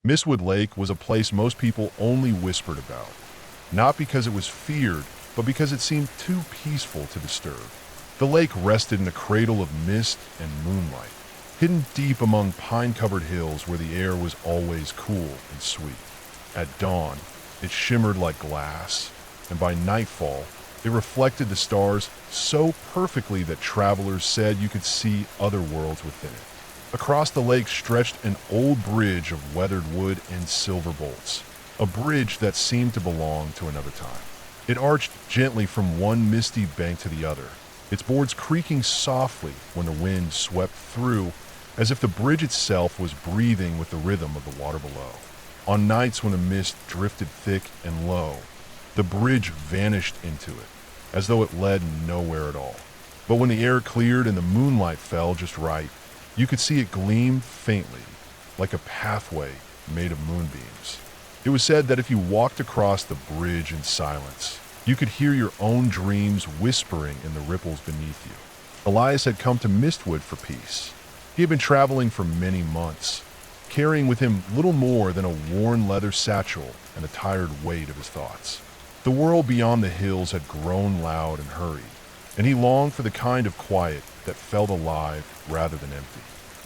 Mistwood Lake was a place most people only whispered about, not because it was feared, but because it seemed too peaceful to disturb. The lake rested in a cradle of mist and moonlight, hidden deep among pine-covered hills where the air was always cool and sweet. At dawn, it shimmered like glass, and by nightfall, it reflected the stars so perfectly that travelers said you could see other worlds within it. Across the lake stretched an old bridge of weathered wood and silver bolts, a bridge that seemed to belong to another time. It arched gently from one misty bank to the other, its boards creaking softly when the wind swept through, as if the bridge itself was breathing with the rhythm of the water below. On nights when the mist drifted thick and low, the bridge vanished into it, as though it led nowhere at all. But when the air cleared and the moonlight fell just right, you could see it gleam faintly, like a pathway made of moonbeams. It was said that if you walked across the bridge in silence, you could hear your own dreams whispering in the ripples beneath you. Elias had come to Mistwood for peace. He had been traveling for many months, carrying with him little more than a worn leather satchel and the tired weight of his thoughts. The world beyond the hills had grown loud and hurried, and he longed for the kind of quiet that felt alive rather than empty.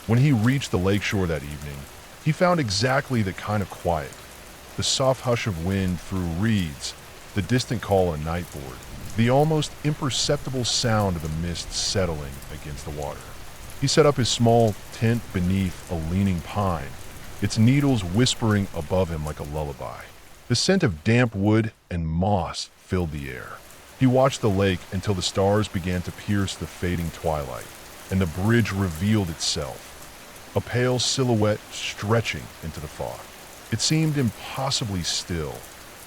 When he reached the lakeshore that evening, he found exactly that kind of quiet. The soft hush of wind through reeds, the distant call of night bird, the almost imperceptible sound of the mist settling against the water. He set up his small tent beneath a leaning pine, its needles whispering above him like a lullaby. The scent of damp wood and moss filled the air. He watched the lake until the stars began to pierce the fading twilight, and the bridge revealed itself, a pale silhouette stretching into the fog. It seemed impossibly still,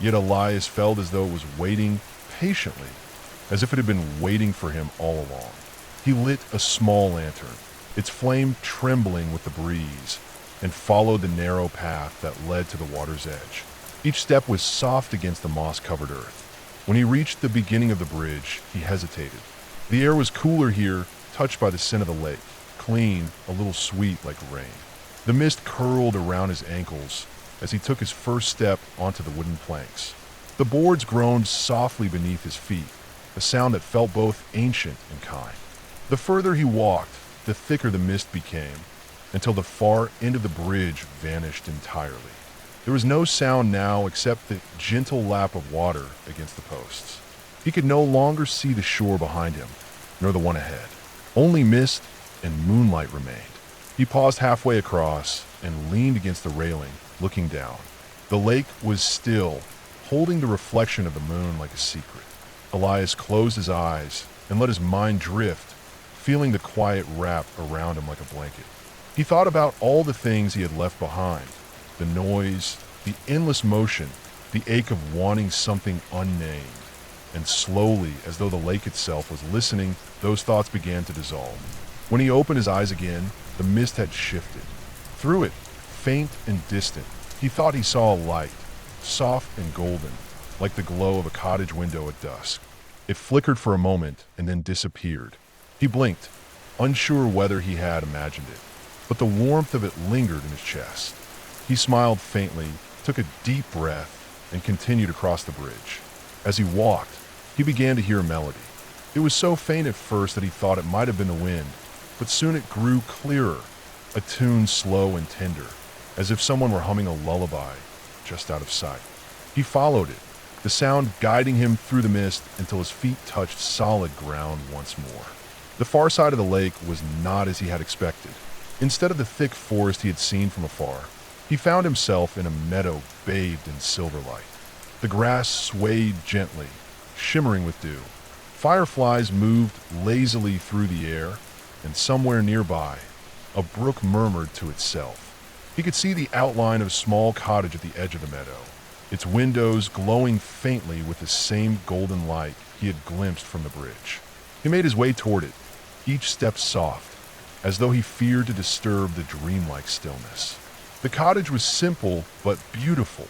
yet Elias felt as though it was waiting patiently, as if it had been waiting for him all along. He lit a small lantern, its flame trembling with the breeze, and followed the narrow path that led to the water's edge. Each step was soft against the moss-covered earth. When he reached the beginning of the bridge, he hesitated. The air was cooler here, touched by the scent of the lake, clean, a little sweet like rain. The mist curled around his ankles as he took his first step onto the wooden planks. The boards groaned softly beneath his feet, a sound that felt both ancient and kind. The further he walked, the thicker the mist became, until the far end of the bridge vanished entirely. There was no sound now except the gentle lap of water against the posts. He could no longer see the shore behind him, nor the one ahead. Only mist and moonlight remained. He paused halfway across and leaned against the railing, looking down. The lake was still, holding the reflection of the moon like a secret. Elias closed his eyes and let his mind drift, feeling the quiet wrap around him like a blanket. He thought about all the things he had left behind, the noise, the endless motion, the ache of wanting something unnamed. And slowly, as though the lake itself was listening, those thoughts began to dissolve. When he opened his eyes again, the mist had shifted. Through it, faint and distant, he thought he saw a light, soft and golden, like the glow of a cottage window at dusk. It flickered for a moment and then disappeared. He blinked, unsure whether he had imagined it, but the warmth of it lingered in his chest. He smiled faintly, took a deep breath, and continued across the bridge. As he walked, he began to hear a melody. It was so faint at first that he thought it might have been the wind, but soon it grew clearer, a tune slow and tender, as if someone were humming a lullaby just out of sight. He followed it, the sound guiding him through the mist until his feet touched solid ground once more. The far side of the lake was not as he had expected. Instead of the thick forest he had seen from afar, he found himself in a meadow bathed in silver light. The grass swayed gently, shimmering with dew. Fireflies moved lazily through the air, and somewhere nearby, a brook murmured to itself. He could see the outline of a small cottage at the edge of the meadow, its windows glowing faintly with the same golden light he had glimpsed from the bridge. He made his way toward it, each step soft, as though he feared to disturb the dreamlike stillness. The cottage was simple but beautiful,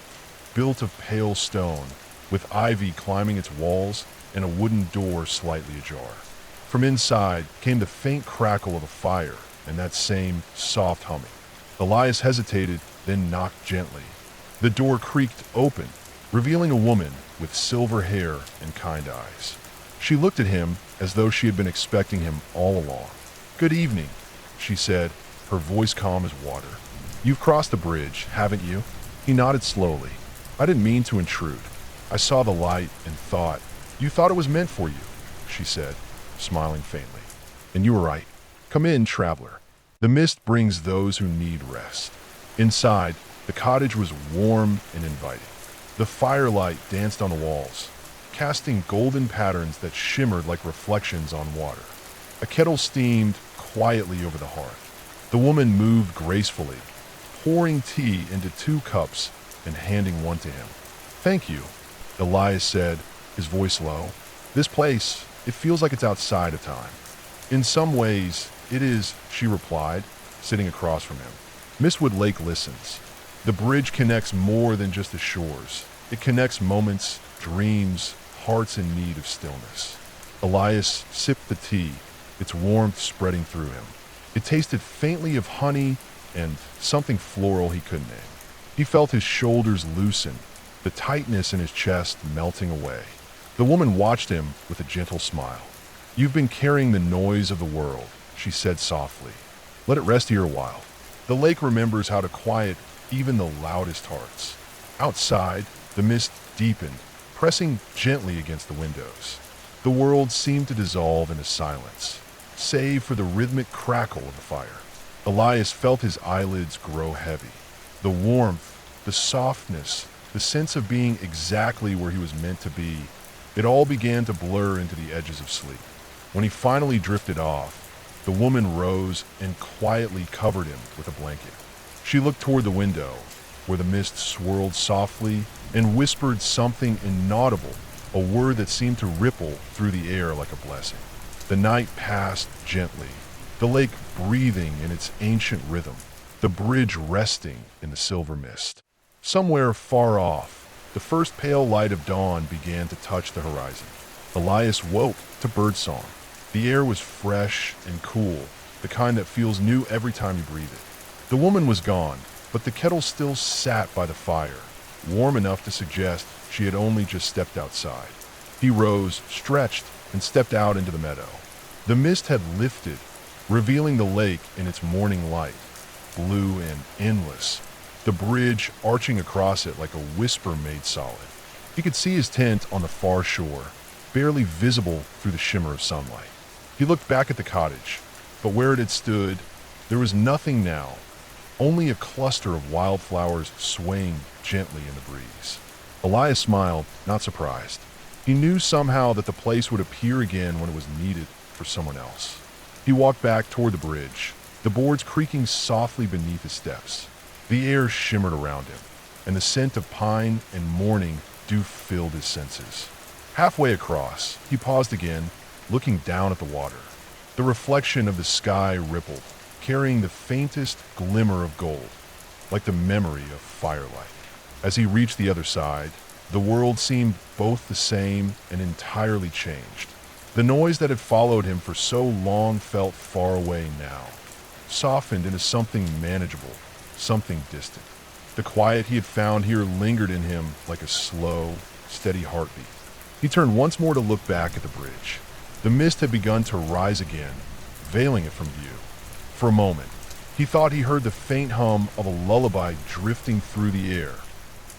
built of pale stone, with ivy climbing its walls and a wooden door slightly ajar. From inside came the faint crackle of a fire and that same soft humming. Elias hesitated, then knocked gently. The door creaked open, revealing a woman with silver hair and kind eyes. She looked at him as though she had been expecting him all along. "Good evening," she said, her voice calm as water. "You've crossed the bridge, haven't you?" He nodded slowly. "I didn't mean to intrude. I saw the light and thought, you thought it was meant for you," she said, smiling faintly. "And you were right. Come in, traveler. The mist brings those who need rest." Inside, the cottage was warm and inviting. The firelight danced on the walls, casting golden patterns that shimmered like reflections on water. A kettle steamed quietly over the hearth. The woman moved gracefully, pouring tea into 2 cups and handing one to him. "Thank you," Elias said, his voice low. "This place, it feels like it's outside of time." "In some ways, it is," she replied, sitting across from him. Mistwood Lake listens. The bridge connects more than just the shores. It connects moments, dreams, hearts in need of stillness. Elias sipped the tea, its warmth spreading through him. It tasted faintly of honey and something floral he couldn't name. He felt his shoulders loosen, the tightness in his chest melting away. The woman watched him with a gentle smile. "You've been carrying the noise of the world," she said softly. "Let it rest here a while." The lake remembers how to quiet even the loudest hearts. Outside, the mist deepened, pressing gently against the windows. The world seemed to dissolve into silence, save for the rhythmic crackle of the fire. Elias felt his eyelids grow heavy. The warmth, the softness, the sense of being exactly where he was meant to be, it all began to blur into the edges of sleep. When he finally drifted off, the woman rose and quietly covered him with a blanket. She looked toward the window, where the mist swirled softly, and whispered something inaudible, a word that seemed to ripple through the air like a blessing. The night passed gently, the lake breathing in its ancient rhythm, the bridge resting in the silver mist. Somewhere far off, the first pale light of dawn began to touch the horizon. Elias woke to birdsong. The air was fresh and cool, the kind that feels new every time you breathe it. The woman was gone, but the kettle still sat by the fire, warm enough to suggest she had only just stepped outside. He rose, stretched, and stepped out into the meadow. The mist had lifted, revealing the lake in its morning light, blue and endless, the bridge arching across it like a whisper made solid. He could see his tent on the far shore, barely visible through the shimmer of sunlight. He looked back at the cottage, but where it had stood, there was nothing now, only a cluster of wildflowers swaying gently in the breeze. Elias smiled, not surprised. He knew somehow that the place would appear again when it was needed for someone else. He walked back toward the bridge, the boards creaking softly beneath his steps. The air shimmered around him, and the scent of pine and morning dew filled his senses. Halfway across, he paused again, looking down at the water. The reflection of the sky rippled, carrying the faintest glimmer of gold, like the memory of firelight. As he reached the other side, the world seemed both the same and entirely changed. The noise that had followed him for so long felt far away now, softened into something manageable, something distant. The quiet he had found here lingered in him like a slow, steady heartbeat. He turned once more to look back at the bridge. The mist had begun to rise again, veiling it from view. For a moment, he thought he heard the faint hum of a lullaby drifting through the air,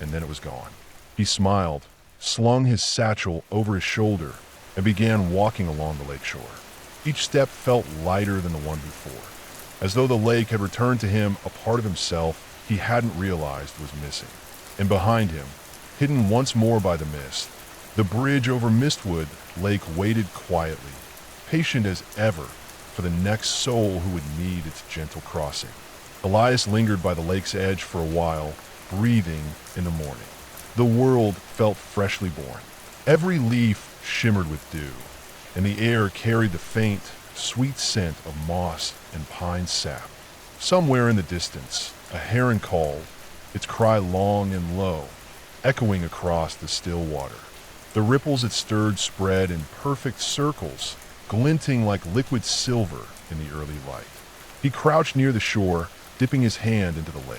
and then it was gone. He smiled, slung his satchel over his shoulder, and began walking along the lakeshore. Each step felt lighter than the one before, as though the lake had returned to him a part of himself he hadn't realized was missing. And behind him, hidden once more by the mist, the bridge over Mistwood Lake waited quietly, patient as ever for the next soul who would need its gentle crossing. Elias lingered by the lake's edge for a while, breathing in the morning. The world felt freshly born. Every leaf shimmered with dew, and the air carried the faint, sweet scent of moss and pine sap. Somewhere in the distance, a heron called, its cry long and low, echoing across the still water. The ripples it stirred spread in perfect circles, glinting like liquid silver in the early light. He crouched near the shore, dipping his hand into the lake.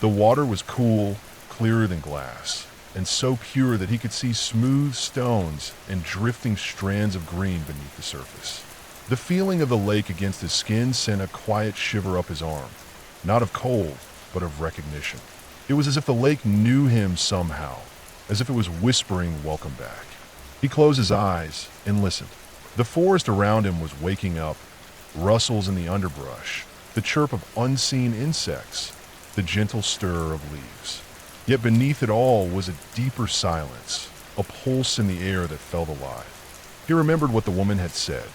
The water was cool, clearer than glass, and so pure that he could see smooth stones and drifting strands of green beneath the surface. The feeling of the lake against his skin sent a quiet shiver up his arm, not of cold, but of recognition. It was as if the lake knew him somehow, as if it was whispering welcome back. He closed his eyes and listened. The forest around him was waking up, rustles in the underbrush, the chirp of unseen insects, the gentle stir of leaves. Yet beneath it all was a deeper silence, a pulse in the air that felt alive. He remembered what the woman had said.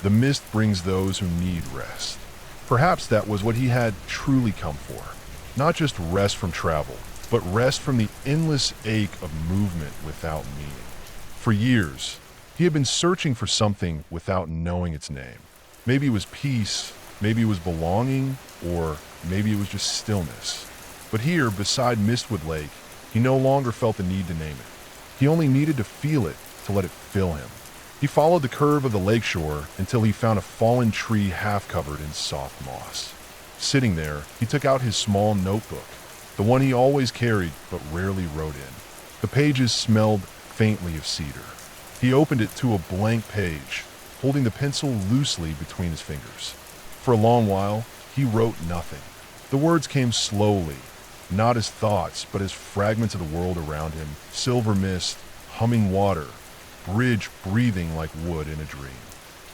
The mist brings those who need rest. Perhaps that was what he had truly come for. Not just rest from travel, but rest from the endless ache of movement without meaning. For years, he had been searching for something without knowing its name. Maybe it was peace, maybe it was belonging, or maybe it was just stillness. But here, beside Mistwood Lake, he no longer felt the need to name it. He only needed to feel it, to let it fill him. He followed the curve of the lakeshore until he found a fallen tree half covered in soft moss. Sitting there, he took out his small notebook, the one he always carried but rarely wrote in. The pages smelled faintly of cedar. He opened it to a blank page, holding the pencil loosely between his fingers. For a long while, he wrote nothing. The words came slowly, not as thoughts, but as fragments of the world around him, silver mist, humming water, bridge breathing like wood in a dream.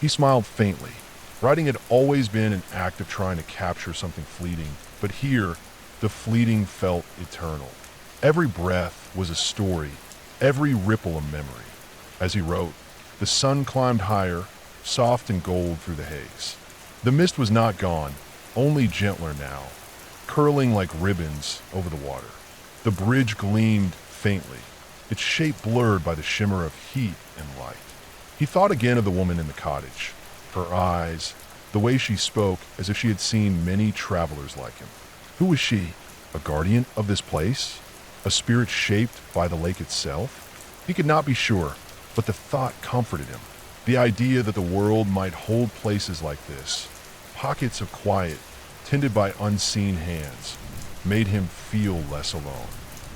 He smiled faintly. Writing had always been an act of trying to capture something fleeting, but here, the fleeting felt eternal. Every breath was a story, every ripple a memory. As he wrote, the sun climbed higher, soft and gold through the haze. The mist was not gone, only gentler now, curling like ribbons over the water. The bridge gleamed faintly, its shape blurred by the shimmer of heat and light. He thought again of the woman in the cottage, her eyes, the way she spoke as if she had seen many travelers like him. Who was she? A guardian of this place? A spirit shaped by the lake itself? He could not be sure, but the thought comforted him. The idea that the world might hold places like this, pockets of quiet, tended by unseen hands, made him feel less alone.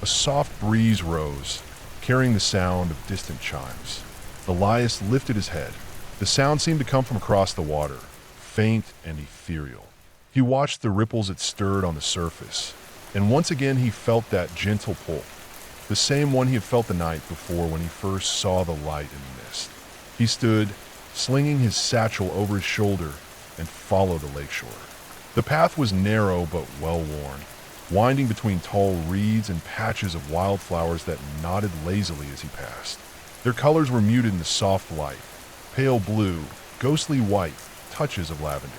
A soft breeze rose, carrying the sound of distant chimes. Elias lifted his head. The sound seemed to come from across the water, faint and ethereal. He watched the ripples it stirred on the surface, and once again he felt that gentle pull, the same one he had felt the night before when he first saw the light in the mist. He stood, slinging his satchel over his shoulder, and followed the lakeshore. The path was narrow but well-worn, winding between tall reeds and patches of wildflowers that nodded lazily as he passed. Their colors were muted in the soft light, pale blue, ghostly white, touches of lavender.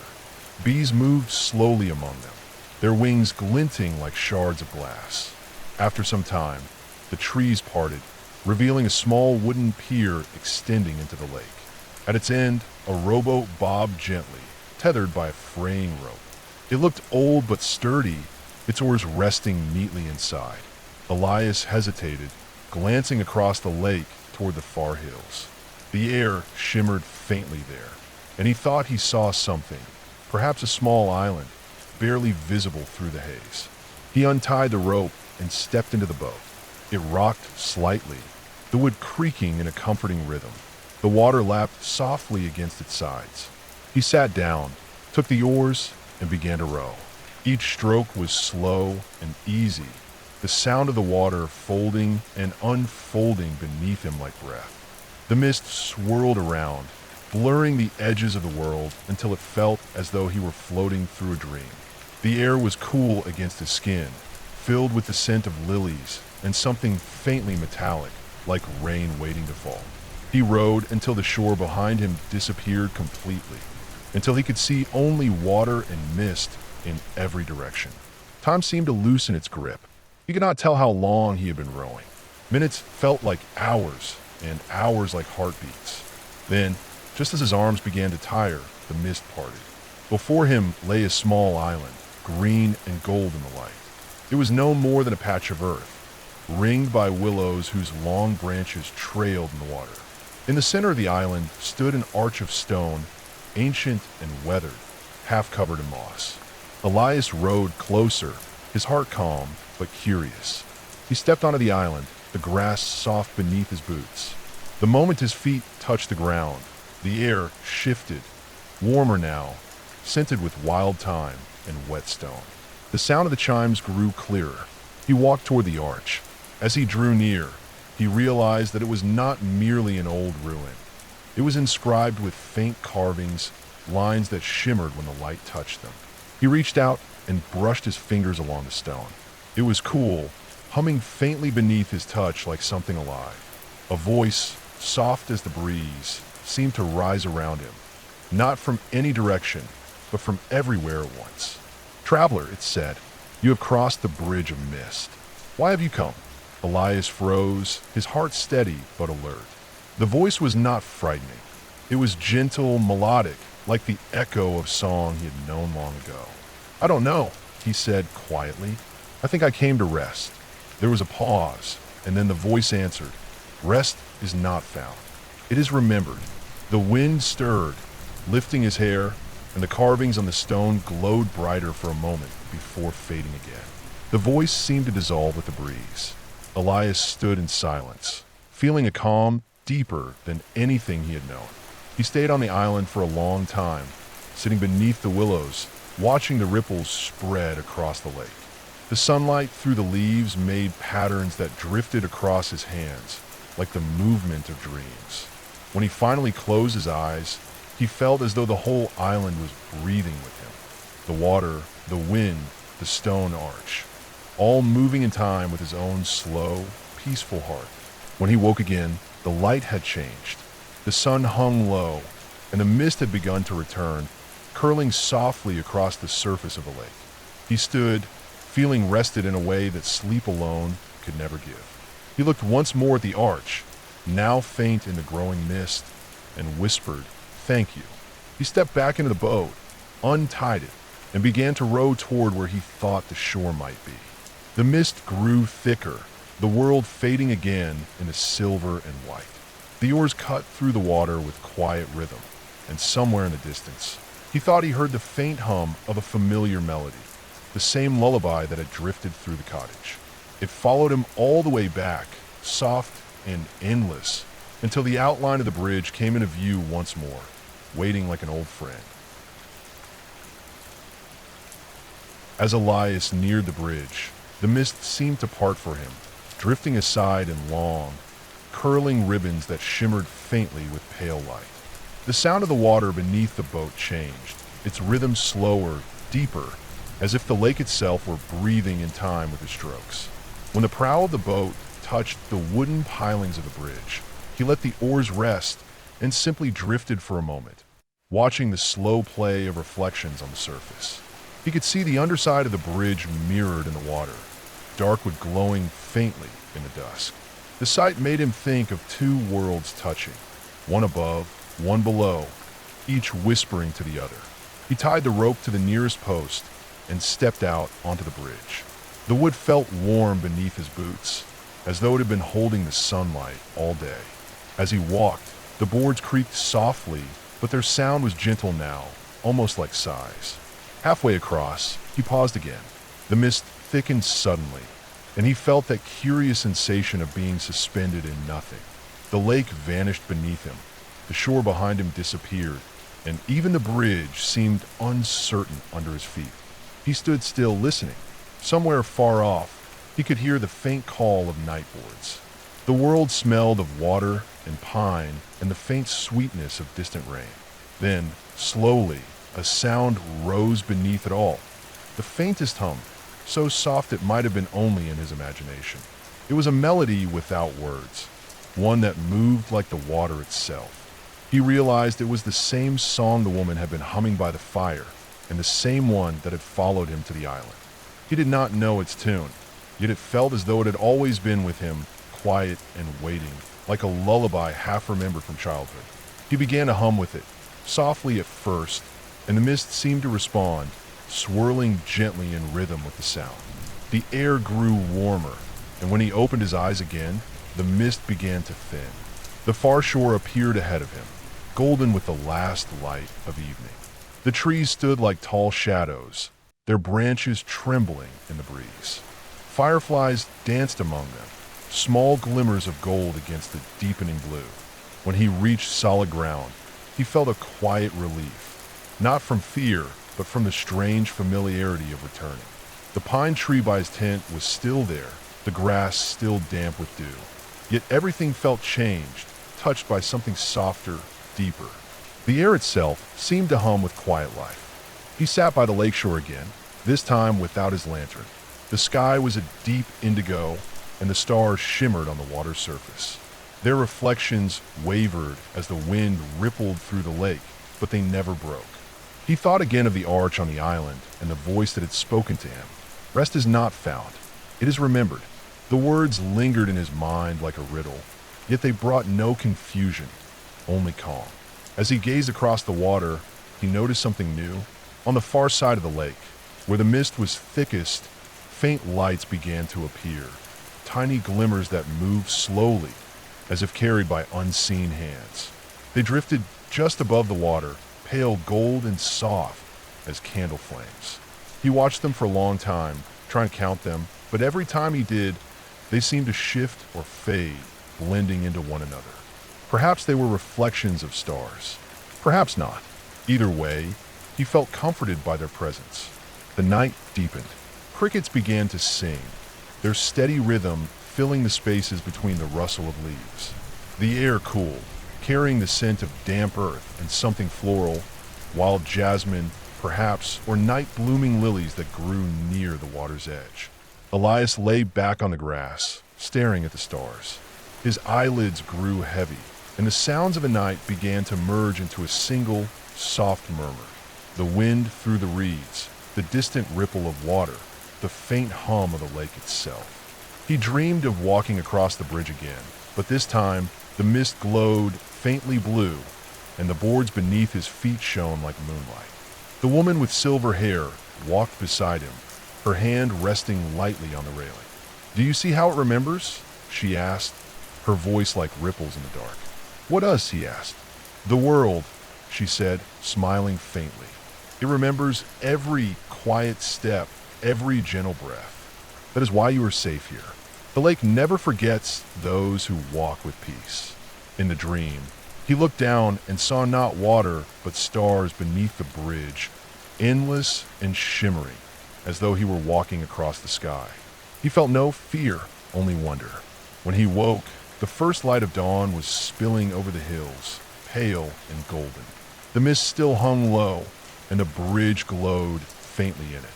Bees moved slowly among them, their wings glinting like shards of glass. After some time, the trees parted, revealing a small wooden pier extending into the lake. At its end, a rowboat bobbed gently, tethered by a fraying rope. It looked old but sturdy, its oars resting neatly inside. Elias hesitated, glancing across the lake toward the far hills. The air shimmered faintly there, and he thought he saw something, perhaps a small island, barely visible through the haze. He untied the rope and stepped into the boat. It rocked slightly, the wood creaking in a comforting rhythm. The water lapped softly against its sides. He sat down, took the oars, and began to row. Each stroke was slow and easy, the sound of the water folding and unfolding beneath him like breath. The mist swirled around, blurring the edges of the world until it felt as though he were floating through a dream. The air was cool against his skin, filled with the scent of lilies and something faintly metallic, like rain waiting to fall. He rowed until the shore behind him disappeared completely, until he could see only water and mist in every direction. Time seemed to loosen its grip. He could not tell how long he had been rowing. Minutes felt like hours, and hours like heartbeats. Then, just as his arms began to tire, the mist parted. Before him lay a small island, green and gold in the light. It was no more than a patch of earth, ringed by willows whose long branches trailed in the water. In the center of the island stood an arch of stone, ancient and weathered, half covered in moss. Elias rowed closer, his heart calm, but curious. He stepped onto the island, the grass soft beneath his boots. The moment his feet touched the ground, the air shifted, warmer now, scented with wild thyme and wet stone. The sound of the chimes grew clearer. He walked toward the arch. As he drew near, he realized that it was not merely an old ruin. It was inscribed with faint carvings, lines that shimmered when the light touched them. He reached out and brushed his fingers along the stone. It was cool, humming faintly beneath his touch like something alive. A voice, soft as the breeze, seemed to rise around him, not from any direction, but from everywhere at once. "Traveler," it said, "you have crossed the bridge of mist. Why have you come?" Elias froze, his heart steady but alert. The voice was not frightening. It was gentle, melodic, like the echo of song he had known long ago. "I don't know," he said quietly. "I think I came to rest." There was a pause, and then the voice answered, "Rest is not found. It is remembered." The wind stirred, lifting his hair, and the carvings on the stone glowed brighter for a moment before fading again. The voice seemed to dissolve with the breeze. Elias stood in silence, feeling a calm deeper than anything he had known. He stayed on the island for a long time, sitting beneath the willows, watching the ripples spread across the lake. The sunlight through the leaves made patterns that drifted across his hands, like the movement of dreams. When he finally closed his eyes, he felt as though the whole island was breathing with him. The water, the wind, the stone arch, all moving in time with his own slow, peaceful heart. When he woke again, the light had changed. The sun hung low, and the mist had begun to return, curling softly across the surface of the lake. He stood, feeling rested in a way that sleep alone could never give. He looked once more at the arch, now faint in the growing mist, and whispered, "Thank you." He stepped back into the boat, untied it, and began to row toward where he thought the shore might be. The mist grew thicker, the world fading again into silver and white. The oars cut through the water with quiet rhythm, and somewhere in the distance, he thought he heard the faint hum of a familiar melody, the same lullaby that had drifted through the cottage. It followed him all the way back, soft and endless, until the outline of the bridge came into view once more, waiting like an old friend. As Elias neared the bridge, the mist seemed to part for him, drifting aside in long, curling ribbons that shimmered faintly with pale light. The sound of the water beneath the boat changed, its rhythm slower, deeper, as if the lake itself were breathing in time with his strokes. When the prow of the boat touched the wooden pilings of the bridge, he let the oars rest and simply drifted for a moment, watching the slow play of reflections on the surface. He could see the underside of the bridge mirrored in the water, dark with glowing faintly in the dusk. The sight made him think of two worlds touching, one above, one below, each whispering to the other. He tied the rope to the nearest post and stepped out onto the bridge. The wood felt warm beneath his boots, as though it had been holding the sunlight all day. As he walked, the boards creaked softly, but their sound was gentle now, almost like sighs. Halfway across, he paused again. The mist thickened suddenly, and he felt that curious sensation of being suspended in nothing. The lake vanished beneath him, the shore behind him disappeared, and even the bridge seemed uncertain under his feet. He stood still, listening. Somewhere far off, he could hear the faint call of night birds. The world smelled of water and pine and the faint sweetness of distant rain. Then, slowly, a sound rose beneath it all. The faintest hum, so soft it might have been only in his imagination. It was a melody without words, one that moved like the water itself. He realized it was the same song the woman had been humming by the fire, and the same one that had followed him to the island. He did not know its tune, yet it felt as though it had always been with him, quiet and waiting, like a lullaby half remembered from childhood. He began to hum with it, softly at first, and the mist seemed to respond, swirling gently in rhythm with the sound. The air grew warmer, and when he opened his eyes again, the mist began to thin. The far shore appeared ahead of him, golden with the last light of evening. The trees stood like tall shadows, their branches trembling in the breeze. Fireflies danced among them, small glimmers of gold against the deepening blue. When he reached solid ground, he felt a quiet relief, not from fear, but from the strange familiarity of returning. The pine tree by his tent was still there, the grass still damp with dew. Yet everything felt changed, touched by something softer, deeper. The air itself seemed to hum with quiet life. He sat by the lakeshore again, this time without his lantern. The sky was a deep indigo, and the stars shimmered on the water's surface. Their reflections wavered as the wind rippled through the lake, but they never broke. He thought again of the arch on the island and the voice that had spoken to him. Rest is not found. It is remembered. The words lingered in his mind like a riddle, yet they brought no confusion, only calm. As he gazed across the water, he noticed something new. On the far side of the lake, where the mist was thickest, faint lights began to appear, tiny glimmers that moved slowly, as if carried by unseen hands. They drifted just above the water, pale gold and soft as candle flames. He watched them for a long time, trying to count them, but every time he did, they seemed to shift or fade, blending into one another. Perhaps they were reflections of stars. Perhaps not. Either way, he felt comforted by their presence. The night deepened. Crickets began to sing, their steady rhythm filling the spaces between the rustle of leaves. The air cooled, carrying the scent of damp earth and something floral, wild jasmine, perhaps, or night-blooming lilies that grew near the water's edge. Elias lay back on the grass, staring at the stars. His eyelids grew heavy, and the sounds of the night began to merge into a single, soft murmur. The wind through the reeds, the distant ripple of water, the faint hum of the lake itself. He dreamed of walking across the bridge again, but this time the mist glowed faintly blue, and the boards beneath his feet shone like moonlight. The woman with silver hair walked beside him, her hand resting lightly on the railing. "Do you see how it remembers?" she asked, her voice like ripples in the dark. "What does?" he asked. "The world," she said, smiling faintly. "It remembers every quiet step, every gentle breath. That is why you are safe here. The lake never forgets those who walk with peace." In the dream, he looked down and saw not water, but stars beneath the bridge, endless and shimmering, as though he were walking across the sky. He felt no fear, only wonder. When he woke, the first light of dawn was spilling over the hills, pale and golden. The mist still hung low, and the bridge glowed faintly in it.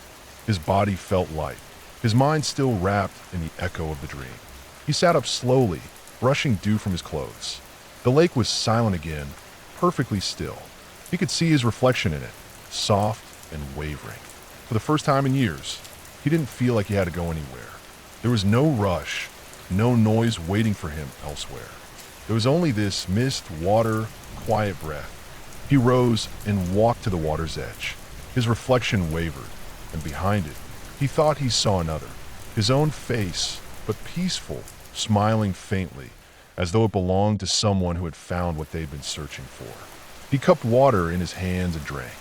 His body felt light, his mind still wrapped in the echo of the dream. He sat up slowly, brushing dew from his clothes. The lake was silent again, perfectly still. He could see his reflection in it, soft and wavering. For the first time in years, he didn't feel like he had to go anywhere. There was no rush, no noise waiting for him elsewhere. There was only this mist, water, quiet breath. He rose and walked to the water's edge. His reflection wavered, and behind it, he thought he saw another, his own face, but peaceful, smiling faintly, as though it belonged to someone who had found what they'd been searching for. He cupped water in his hands and drank.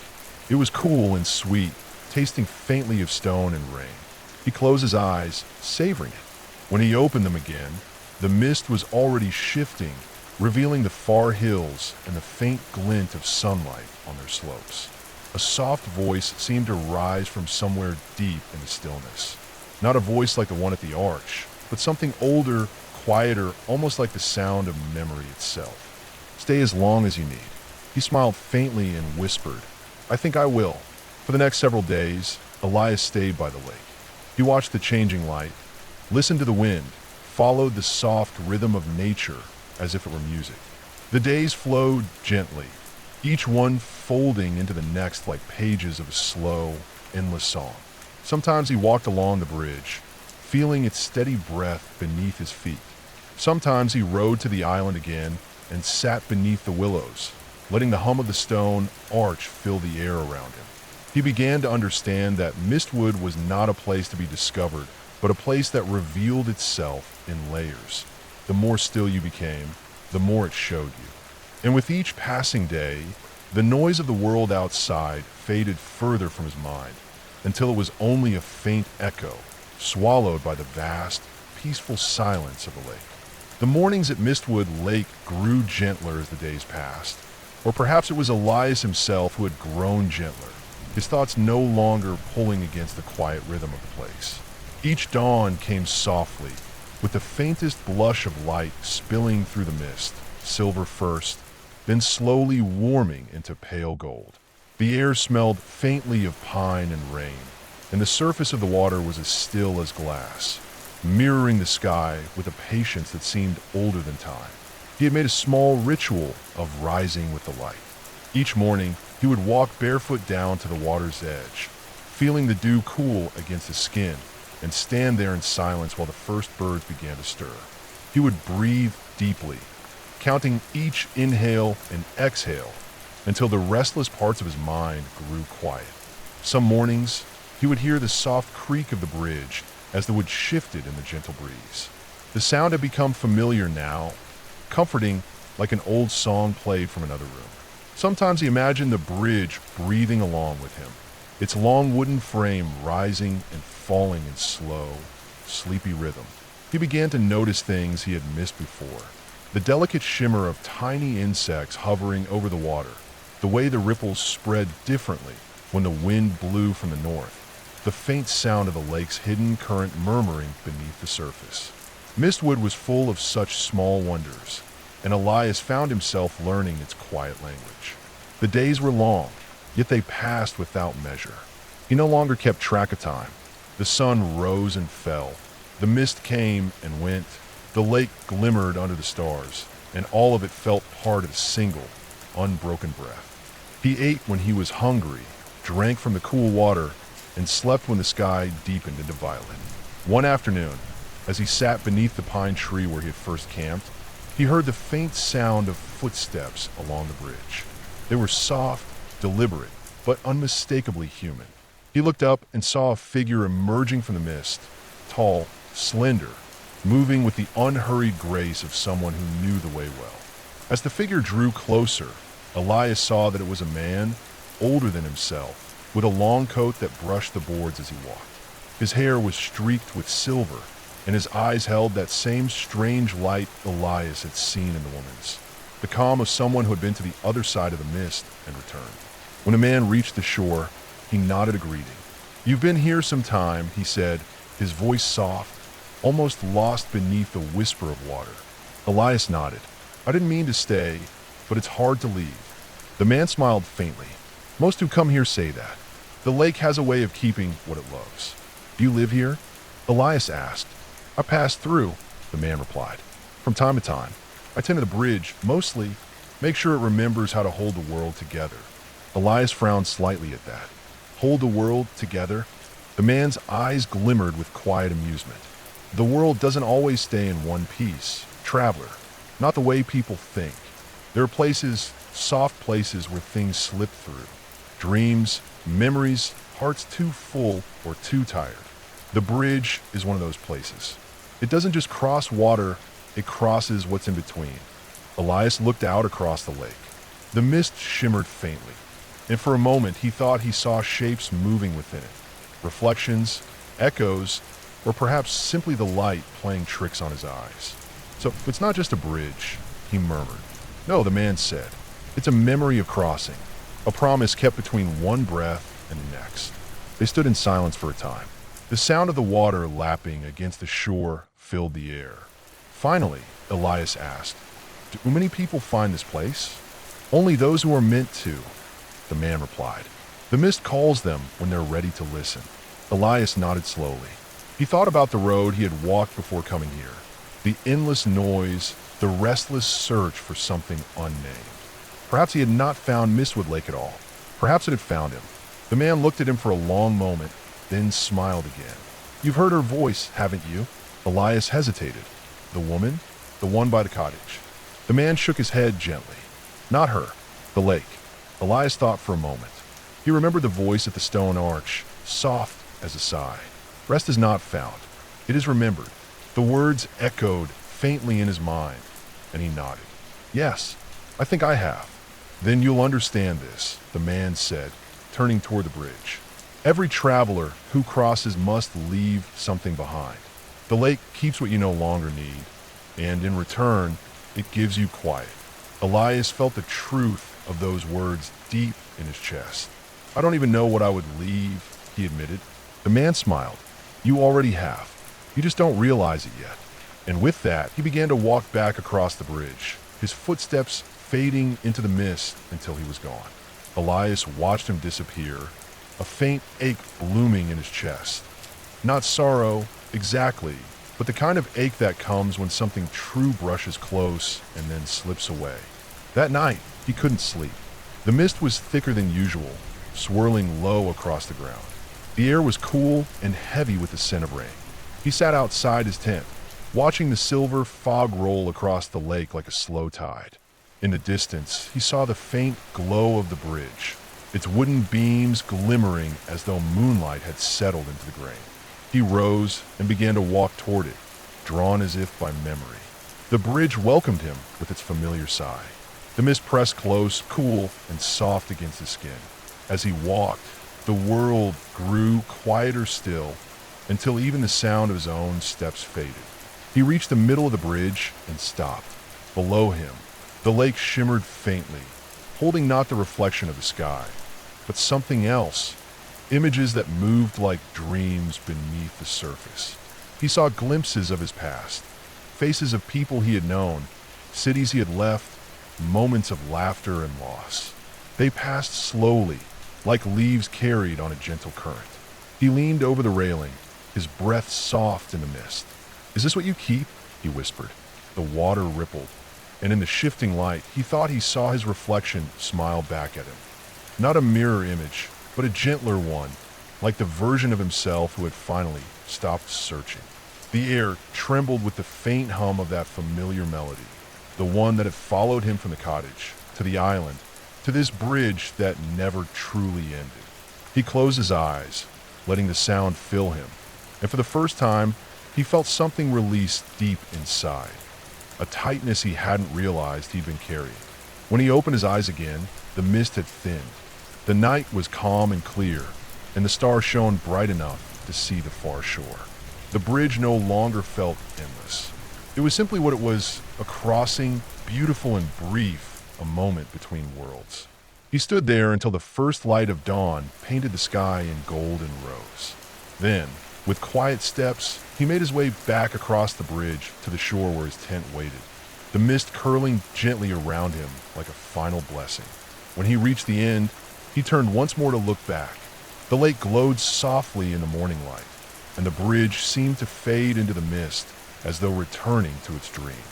It was cool and sweet, tasting faintly of stone and rain. He closed his eyes, savoring it. When he opened them again, the mist was already shifting, revealing the far hills and the faint glint of sunlight on their slopes. A soft voice seemed to rise from somewhere deep in the stillness. Not a voice like the one at the arch, but something older, quieter, almost like the sound of memory itself. "Stay as long as you need." He smiled faintly and whispered, "I think I will." For the next several days, Elias stayed by the lake. He watched the changing light, listened to the wind, followed the soft rhythm of nature as if it were music. The days flowed gently, each one folding into the next like pages of a slow, endless song. Sometimes he walked along the bridge, feeling its steady breath beneath his feet. Sometimes he rode to the island again and sat beneath the willows, letting the hum of the stone arch fill the air around him. He began to understand that Mistwood was not a place to be discovered, but a place that revealed itself in layers. The more still you became, the more it showed you. And with each passing day, the noise of the world outside faded further from his mind, until it was only a faint echo, swallowed by the vast, peaceful silence of the lake. The mornings at Mistwood Lake grew gentler as the days passed, or perhaps it was Elias himself who had grown gentler, his thoughts no longer pulling against the quiet rhythm of the place. Each dawn came softly, with the faintest blush of light spilling through the mist, silver first, then slowly warming into pale gold. The air smelled faintly of pine and rain, and the surface of the water was as still as glass, mirroring the sky with a patience that seemed older than time. He had made a small ritual of rising with the light. Each morning, he would walk barefoot down to the water's edge, feeling the dew cool against his skin, and stand there in silence while the first birds began to stir. He would breathe deeply, counting each inhale and exhale until the restless parts of his mind grew quiet. Some mornings, he would hear the soft creak of the bridge as the wood shifted in the gentle breeze. The sound had become familiar now, comforting like an old song played from another room. Sometimes he imagined the bridge breathing along with him, its long wooden frame rising and falling in slow, sleepy rhythm. He began to notice things he had missed before. The delicate shimmer of tiny insects hovering over the water, the way the ripples spread differently when the wind blew from the north, the faint sound of the lake's hidden current murmuring beneath the surface. Mistwood was full of such small wonders, and Elias found himself learning its quiet language. The days were long, yet they passed without measure. He no longer kept track of time. The sun rose and fell. The mist came and went. The lake glimmered under the stars, and all of it felt part of a single, unbroken breath. He ate when he was hungry, drank from the cool water, and slept when the sky deepened into violet. One afternoon, as he sat beneath the pine tree where he had first camped, he heard the faint sound of footsteps along the bridge. They were soft, deliberate, but unmistakably human. He looked up and saw a figure emerging from the mist, tall, slender, moving with the unhurried grace of someone who knew the way well. As the figure drew closer, Elias saw that it was a man, older than himself, with a long coat that brushed the boards as he walked. His hair was streaked with silver, and his eyes held that same strange light Elias had seen in the woman's, the calm of someone who had been to the other side of the mist and returned. When the man reached the shore, he nodded a greeting. "You've been here some time," he said, his voice soft, almost lost beneath the whisper of water. Elias nodded. "I didn't mean to stay, but it's hard to leave." The man smiled faintly. "Most who come here say that. The lake has a way of keeping what it loves." "Do you live here?" Elias asked. "I pass through," the man replied. "From time to time. I tend to the bridge, mostly, make sure it remembers how to hold the world together." Elias frowned slightly at that. Hold the world together? The man's eyes glimmered with quiet amusement. "The world doesn't always stay in one piece, traveler. Not the way people think. There are places, soft places where things slip through. Dreams, memories, hearts too full or too tired. The bridge is one of those places. It doesn't just cross water, it crosses what's in between." Elias looked out across the lake. The mist shimmered faintly, and for a moment he thought he saw shapes moving within it. Reflections, echoes, or perhaps simply the light playing tricks on his eyes. "So it's not just a bridge," he murmured. "No," the man said. "It's a memory of crossing, a promise kept between one breath and the next." They stood in silence for a time. The sound of the water lapping against the shore filled the air. Finally, Elias asked, "Do many people find this place?" "Only those who are meant to," the man replied. "The mist calls them when they're ready to listen." Elias nodded slowly. He thought about the road he had walked before coming here, the endless noise, the restless search for something unnamed. Perhaps he had not found Mistwood Lake at all. Perhaps it had found him. The man looked at him for a long moment, then smiled again. "You've heard her voice, haven't you?" Elias hesitated. "The woman? The one by the cottage?" The man shook his head gently. "Not her. The lake." Elias thought for a moment. He remembered the voice at the stone arch, soft as a sigh. "Rest is not found. It is remembered." The words echoed faintly in his mind, and he nodded. "Yes, I think I have." "Then you'll understand this," the man said, turning toward the bridge. Every traveler who crosses must leave something behind. The lake keeps what you no longer need, and in return, it gives you quiet. Elias felt the truth of those words deep in his chest. I don't even know what I would leave, he admitted. The man smiled. You already have. You just don't realize it yet. And with that, he began to walk back across the bridge, his footsteps fading into the mist until he was gone. Elias watched him disappear, a faint ache blooming in his chest. Not sorrow, exactly, but the kind of ache that comes when something true brushes close and then slips away. That night, he couldn't sleep. The mist was thicker than usual, swirling low across the ground. The air was cool and heavy with the scent of rain. He sat outside his tent, watching the silver fog roll across the lake like a slow tide. In the distance, he saw the faint glow of the bridge, its wooden beams glimmering as though moonlight had settled into the grain. He rose and began to walk toward it, drawn as if by memory. The bridge welcomed him with its familiar sigh. The mist pressed close, cool, and soft against his skin. As he walked, the world grew quieter still, until even the sound of his own steps faded. He reached the middle of the bridge and stopped. Below him, the lake shimmered faintly, holding not the reflection of the sky, but something else, images that moved like dreams beneath the surface. He saw glimpses of his past, faces of people he had known, cities he had left, moments of laughter and loss. They passed slowly, like leaves carried on a gentle current. He leaned over the railing, his breath soft in the mist. "Is this what you keep?" he whispered. The water rippled, and in the shifting light, he thought he saw his reflection smile back at him. Not a mirror image, but a gentler one, like the version of himself who had finally stopped searching. The air trembled with the faint hum of that familiar melody, the one that had followed him from the cottage, to the island, to this bridge that never truly ended. He closed his eyes, letting the sound fill him, and for the first time, he felt something release deep inside, a tightness he hadn't realized he'd been carrying. When he opened his eyes again, the mist had thinned. The night was calm and clear, and the stars shone bright enough to see the far shore. The bridge no longer felt endless. It was simply what it was, a crossing, beautiful and brief, a moment between worlds. He stood there until the first light of dawn painted the sky in gold and rose. Then, with quiet steps, he made his way back across the bridge to the shore where his tent waited, the mist curling gently around him like a final blessing. When he reached the end, he turned once more to look back. The lake glowed softly in the morning light, and the bridge seemed to fade into the mist as though returning to its dream.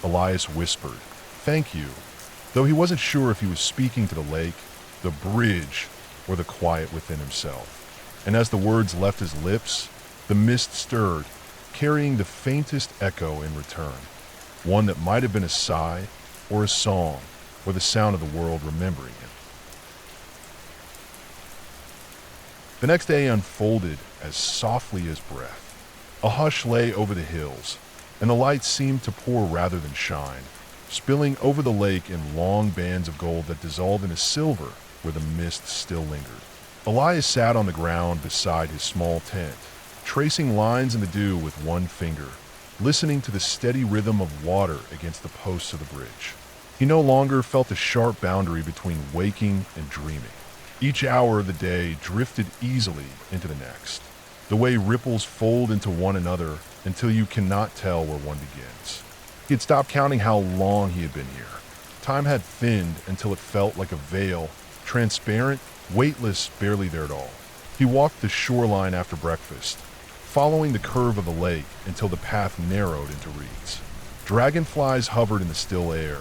Elias whispered, "Thank you," though he wasn't sure if he was speaking to the lake, the bridge, or the quiet within himself. And as the words left his lips, the mist stirred, carrying the faintest echo in return, one that might have been a sigh, or a song, or the sound of the world remembering him. The next day unfolded as softly as breath. A hush lay over the hills, and the light seemed to pour rather than shine, spilling over the lake in long bands of gold that dissolved into silver where the mist still lingered. Elias sat on the ground beside his small tent, tracing lines in the dew with one finger, listening to the steady rhythm of water against the posts of the bridge. He no longer felt the sharp boundary between waking and dreaming. Each hour of the day drifted easily into the next, the way ripples fold into one another until you cannot tell where one begins. He had stopped counting how long he had been here. Time had thinned until it felt like a veil, transparent, weightless, barely there at all. He walked the shoreline after breakfast, following the curve of the lake until the path narrowed into reeds. Dragonflies hovered in the still air,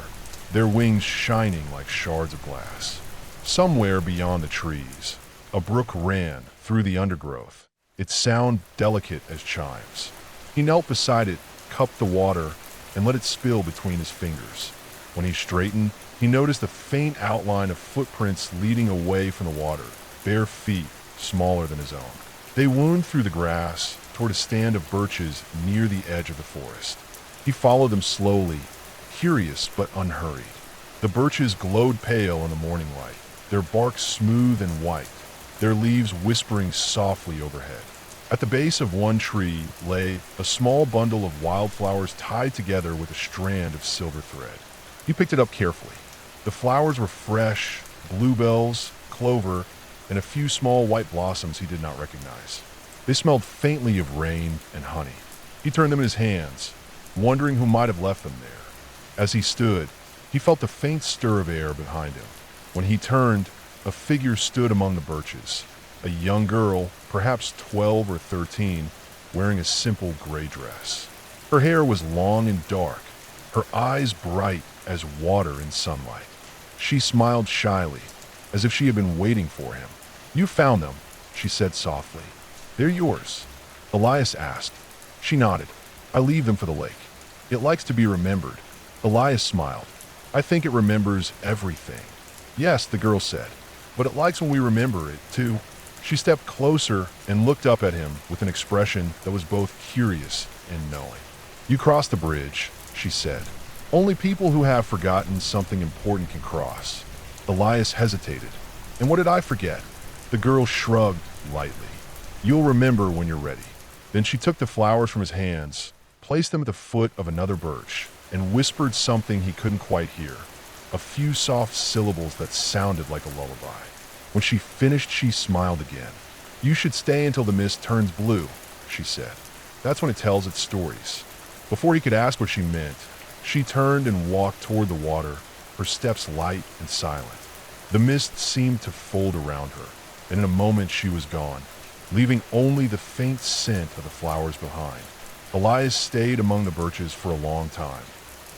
their wings shining like shards of glass. Somewhere beyond the trees, a brook ran through the undergrowth, its sound delicate as chimes. He knelt beside it, cupped the water, and let it spill between his fingers. When he straightened, he noticed a faint outline of footprints leading away from the water, bare feet smaller than his own. They wound through the grass toward a stand of birches near the edge of the forest. He followed them slowly, curious but unhurried. The birches glowed pale in the morning light, their bark smooth and white, their leaves whispering softly overhead. At the base of one tree lay a small bundle of wildflowers tied together with a strand of silver thread. He picked it up carefully. The flowers were fresh, bluebells, clover, and a few small white blossoms he did not recognize. They smelled faintly of rain and honey. He turned them in his hands, wondering who might have left them there. As he stood, he felt a faint stir of air behind him. When he turned, a figure stood among the birches. A young girl, perhaps 12 or 13, wearing a simple gray dress. Her hair was long and dark, her eyes bright as water in sunlight. She smiled shyly, as if she had been waiting for him. "You found them," she said softly. "They're yours." Elias asked. She nodded. "I leave them for the lake. It likes to be remembered." Elias smiled. "I think it remembers everything." "Yes," the girl said, "but it likes when we remember it, too." She stepped closer and looked up at him with an expression that was both curious and knowing. "You crossed the bridge," she said. "Only people who have forgotten something important can cross." Elias hesitated. "And what did I forget?" The girl shrugged lightly. "You'll remember when you're ready." Then she took the flowers from his hands, placed them at the foot of another birch, and whispered something he couldn't quite hear. A few soft syllables that sounded like a lullaby. When she finished, she smiled again. "You should stay until the mist turns blue," she said. "That's when it tells its stories." Before he could ask what she meant, she turned and walked toward the water, her steps light and silent. The mist seemed to fold around her, and in a moment she was gone, leaving only the faint scent of the flowers behind. Elias stayed among the birches for a long time,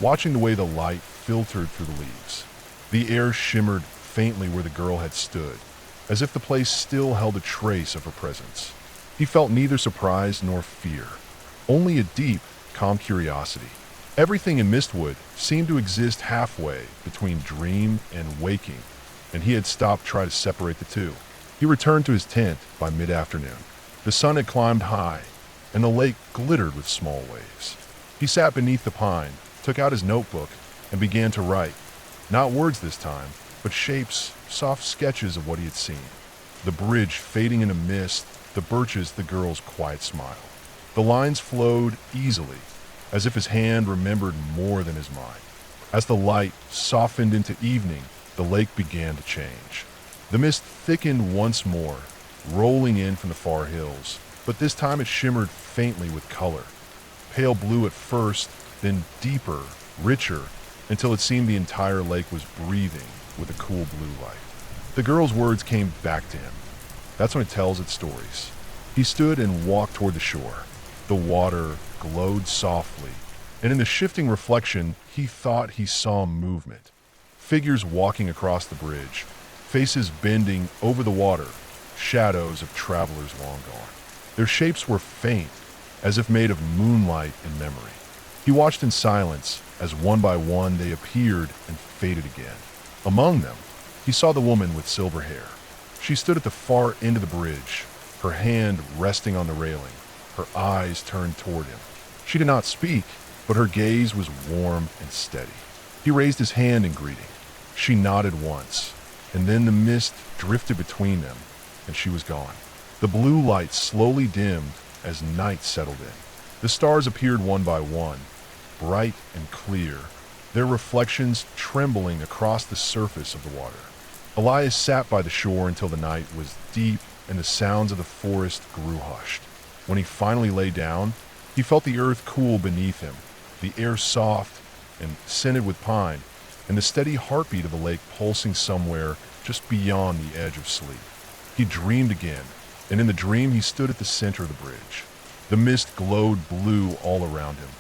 watching the way the light filtered through the leaves. The air shimmered faintly where the girl had stood, as if the place still held a trace of her presence. He felt neither surprise nor fear, only a deep, calm curiosity. Everything in Mistwood seemed to exist halfway between dream and waking, and he had stopped trying to separate the two. He returned to his tent by mid-afternoon. The sun had climbed high, and the lake glittered with small waves. He sat beneath the pine, took out his notebook, and began to write. Not words this time, but shapes, soft sketches of what he had seen. The bridge fading into mist, the birches, the girl's quiet smile. The lines flowed easily, as if his hand remembered more than his mind. As the light softened into evening, the lake began to change. The mist thickened once more, rolling in from the far hills, but this time it shimmered faintly with color. Pale blue at first, then deeper, richer, until it seemed the entire lake was breathing with a cool blue light. The girl's words came back to him. That's when it tells its stories. He stood and walked toward the shore. The water glowed softly, and in the shifting reflection, he thought he saw movement. Figures walking across the bridge, faces bending over the water, shadows of travelers long gone. Their shapes were faint, as if made of moonlight and memory. He watched in silence as one by one they appeared and faded again. Among them, he saw the woman with silver hair. She stood at the far end of the bridge, her hand resting on the railing, her eyes turned toward him. She did not speak, but her gaze was warm and steady. He raised his hand in greeting. She nodded once, and then the mist drifted between them, and she was gone. The blue light slowly dimmed as night settled in. The stars appeared one by one, bright and clear, their reflections trembling across the surface of the water. Elias sat by the shore until the night was deep and the sounds of the forest grew hushed. When he finally lay down, he felt the earth cool beneath him, the air soft and scented with pine, and the steady heartbeat of the lake pulsing somewhere just beyond the edge of sleep. He dreamed again, and in the dream he stood at the center of the bridge. The mist glowed blue all around him,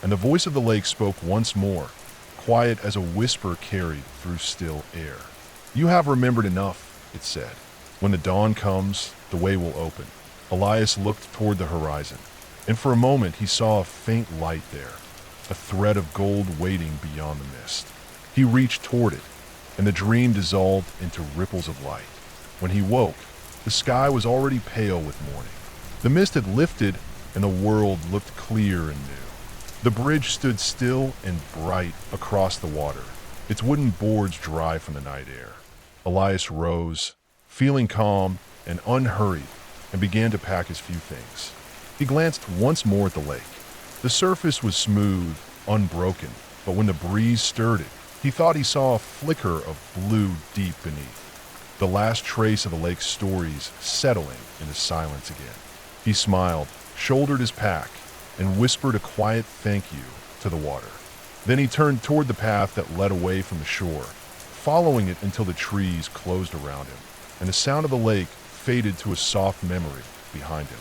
and the voice of the lake spoke once more, quiet as a whisper carried through still air. "You have remembered enough," it said. "When the dawn comes, the way will open." Elias looked toward the horizon, and for a moment he saw a faint light there, a thread of gold waiting beyond the mist. He reached toward it, and the dream dissolved into ripples of light. When he woke, the sky was already pale with morning. The mist had lifted, and the world looked clear and new. The bridge stood still and bright across the water, its wooden boards dry from the night air. Elias rose, feeling calm and unhurried and began to pack his few things. He glanced once more at the lake. The surface was smooth, unbroken, but when the breeze stirred it, he thought he saw a flicker of blue deep beneath. The last trace of the lake's stories settling into silence again. He smiled, shouldered his pack, and whispered a quiet thank you to the water. Then he turned toward the path that led away from the shore, following it until the trees closed around him, and the sound of the lake faded to a soft memory behind him.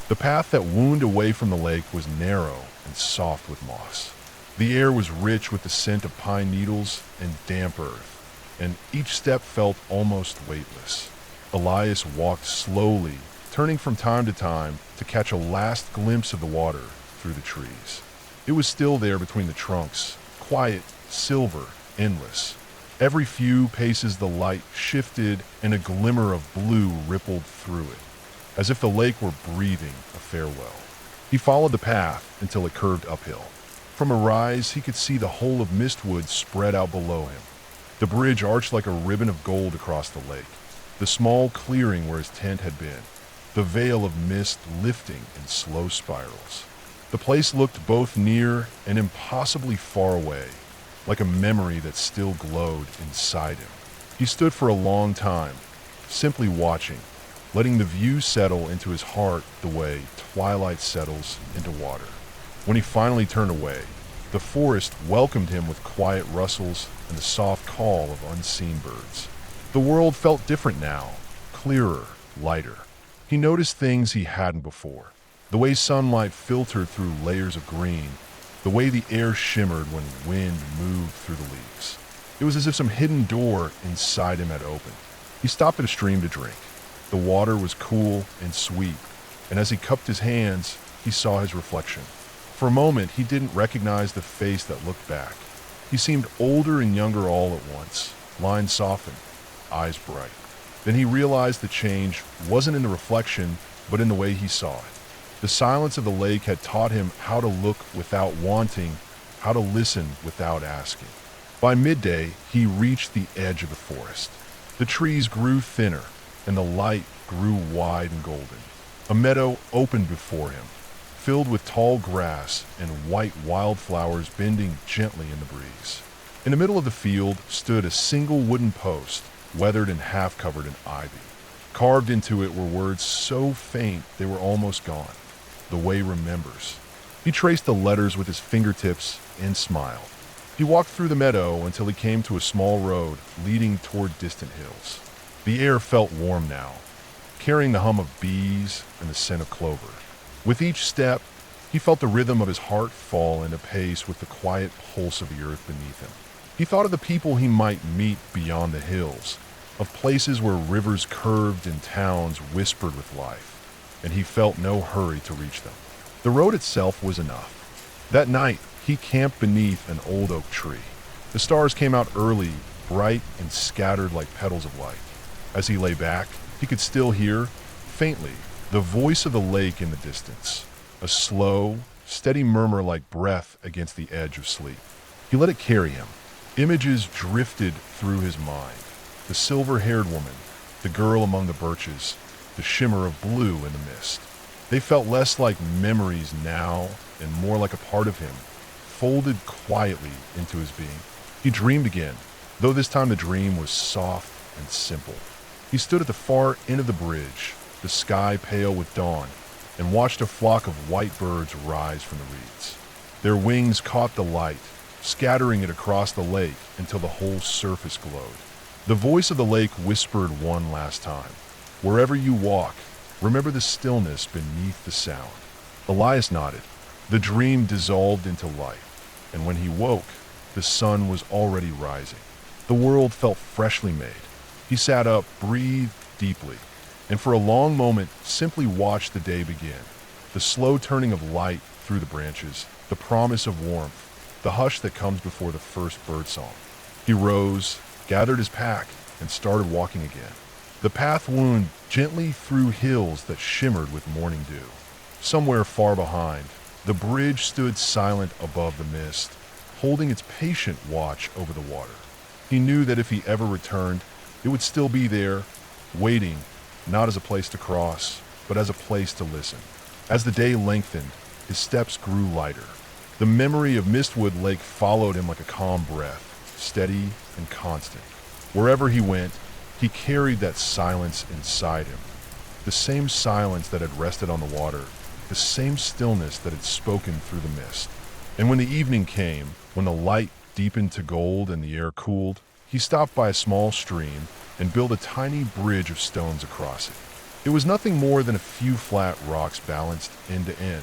The path that wound away from the lake was narrow and soft with moss. The air was rich with the scent of pine needles and damp earth, and each step felt almost weightless. Elias walked slowly, turning from time to catch a last glimpse of the water through the trees. It was still there between the trunks, quiet, silver, endless. Every few paces the light shifted and a glimmer of blue rippled through it, as if the lake were breathing a farewell. He followed the path until it curved uphill. From a rise, he could see the whole of Mistwood spread out below him. The bridge arched like a ribbon of gold across the lake, the small clearing where his tent had been, the veil of mist lifting in slow spirals. The place looked both near and impossibly far away, like a memory that still glowed inside him. He stood for a long time, simply watching, letting the view settle into his heart the way twilight settles into water. When he finally turned away, the forest welcomed him with quiet rustles and the soft call of unseen birds. The world felt different now, clearer, lighter. He noticed things he hadn't before. The way sunlight filtered through layers of green, the way the air shimmered when wind moved through the leaves. It was as if some hidden door inside him had opened. He stopped at a stream to drink. The water was cool and sweet, and as he cupped his hands, he saw his reflection. For a moment, he didn't recognize the face that looked back. He seemed older and younger all at once, lines softened, eyes bright. Then he realized the change wasn't in the reflection, but in the way he saw it. The silence of the lake had taught him how to look without wanting, how to listen without asking. By midday, he reached the edge of the forest. The trees grew thinner, and the light grew wide and golden. A meadow opened before him, filled with tall grass and white wildflowers bending gently in the breeze. In the middle of the field stood a single wooden post, weathered and half covered in ivy. Carved into it were words so faint they were almost gone. The way remembers. He traced the letters with his fingertips and smiled. He walked through the meadow until he came to a small road leading toward distant hills. The air felt warm now, carrying the hum of bees and the scent of clover. With each step, he felt the rhythm of his heart fall into pace with the quiet pulse of the earth beneath him. He thought of the people he might meet beyond the hills, of places where rivers curved and towns whispered with life, and he felt no hurry to reach them. The road itself was enough. That night, he camped beneath an old oak tree. The stars came out early, bright and scattered like petals of light. As he lay back, he could still hear, faintly, the voice of the lake in the distance, a slow, steady murmur like breath against the edge of sleep. He let it carry him. Images drifted through his mind. The silver-haired woman, the girl among the birches, the shimmer of blue in the mist. They felt less like memories now and more like a part of him, folded quietly into his being. He dreamed again, though this time the dream was soft and simple. He stood at the far end of the bridge, the sky pale with dawn, and watched a flock of white birds rise from the reeds. Their wings caught the light, scattering it across the lake until the whole surface glowed. The voice of the lake whispered one last time, "Wherever you walk, remember the stillness beneath the sound." Elias nodded. The dream dissolved into light, and when he woke, the sun was already rising. The world felt freshly made. He sat up, breathed deeply, and for a long moment simply watched the day begin. The slow turning of light through the branches, the promise of warmth, the hush that comes before the first birdsong. He rose, gathered his pack, and started walking again. The path wound gently through hills that shimmered with morning dew. Somewhere far behind, the bridge stood silent above the mist, holding its patient watch over the water. He knew that if he ever returned, it would still be there, waiting, not as a place to cross, but as a place to listen. As the day lengthened, his steps grew lighter. The memory of Mistwood Lake followed him like a calm breath, steady and constant. Wherever he went, he carried that silence inside him. The same silence that had rested on the water, the same stillness that had spoken through the mist. And when the evening came, when the light deepened to gold and the air cooled, he stopped by a small stream and built a tiny bridge of stones across it. It was nothing more than a few flat rocks balanced end to end.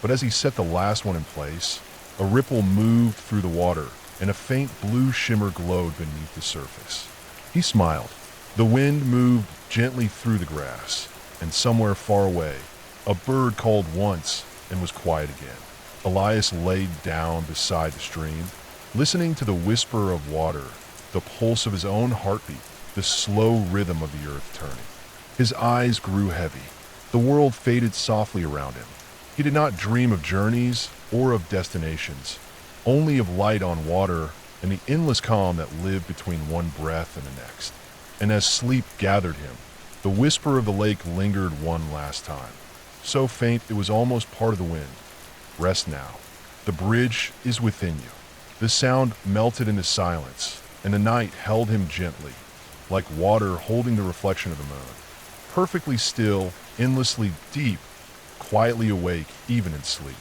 But as he set the last one in place, a ripple moved through the water and a faint blue shimmer glowed beneath the surface. He smiled. The wind moved gently through the grass, and somewhere far away, a bird called once and was quiet again. Elias laid down beside the stream, listening to the whisper of water, the pulse of his own heartbeat, the slow rhythm of the earth turning. His eyes grew heavy. The world faded softly around him. He did not dream of journeys or of destinations, only of light on water and the endless calm that lived between one breath and the next. And as sleep gathered him, the whisper of the lake lingered one last time, so faint it was almost part of the wind. Rest now. The bridge is within you. The sound melted into silence, and the night held him gently, like water holding the reflection of the moon. Perfectly still, endlessly deep, quietly awake even in sleep.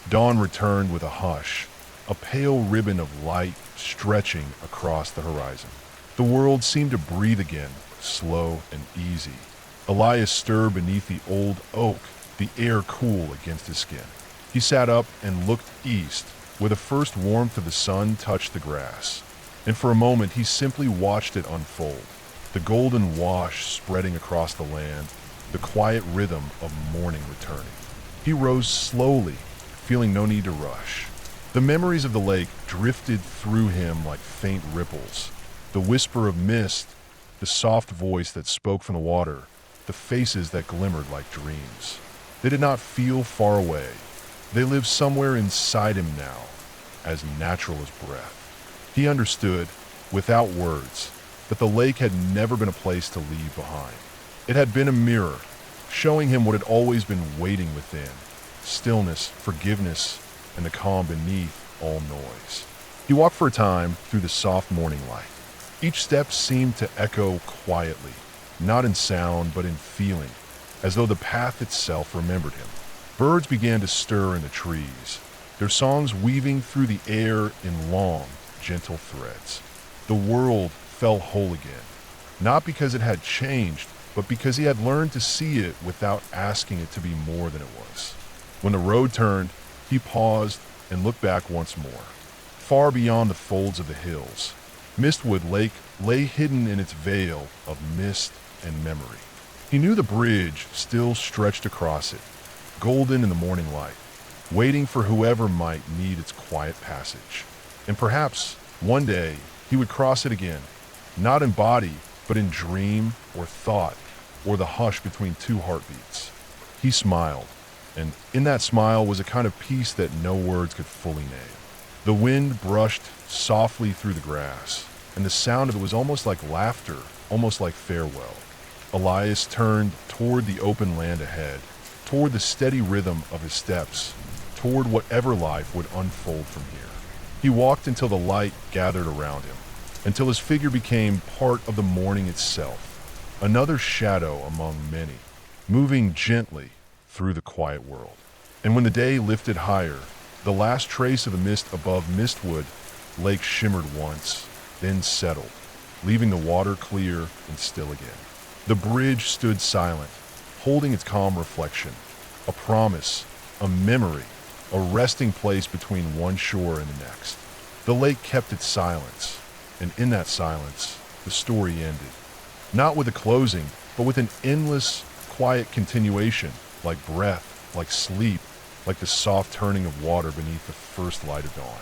Dawn returned with a hush, a pale ribbon of light stretching across the horizon. The world seemed to breathe again, slow and easy. Elias stirred beneath the old oak, the air cool against his skin. He sat up and looked east, where the first warmth of the sun touched the grass. And for a moment he simply watched it unfold, the golden wash spreading across the land, the quiet rhythm of morning returning. He rose slowly, feeling no need to rush. The memories of the lake drifted through him like faint ripples. The whisper of mist, the soft voice that spoke from the water, the faces that glimmered like dreams. They did not feel far away. They lived somewhere inside him now, as natural as breath. He understood, without words, that the lake had never been a place to leave behind. It had been a mirror, showing him what had always been waiting within: stillness, forgiveness, and the calm beneath all noise. He walked for a time through the soft morning light. Each step seemed to echo quietly, not in sound but in feeling, as though the path itself remembered him. Birds began to stir in the trees, their songs weaving through the air in long, gentle threads. The world felt whole again, not because it had changed, but because he had learned to see it without asking it to be more than it was. When the road turned, he paused and looked back once more. Far beyond the folds of the hills, Mistwood Lake lay hidden in its veil of mist and memory. He knew the bridge still stretched across it, golden in the morning light, waiting for whoever might need its quiet passage. And perhaps one day he would cross it again, not in body, but in dream or thought, or the hush between two heartbeats. He smiled, and in that smile was a kind of peace that no words could fully name. The wind brushed softly through the grass, and the sound of it was almost like laughter, almost like farewell. Elias turned toward the open land ahead, toward the steady rhythm of his steps, toward whatever life would unfold from here. He walked until the light gathered around him, until his figure became part of the morning itself, another shadow among many, moving gently through the quiet world. And when the day lifted higher, the last trace of the mist above Mistwood Lake shimmered once, then settled, leaving the water clear and still again. The bridge stood silent, holding its calm reflection, a promise, a memory, a resting place between one shore and the next. The lake kept its silence, and in that silence, the story ended. Not with a closing, but with an endless, quiet continuation, like breath, like sleep, like the soft turning of water beneath the first light of dawn.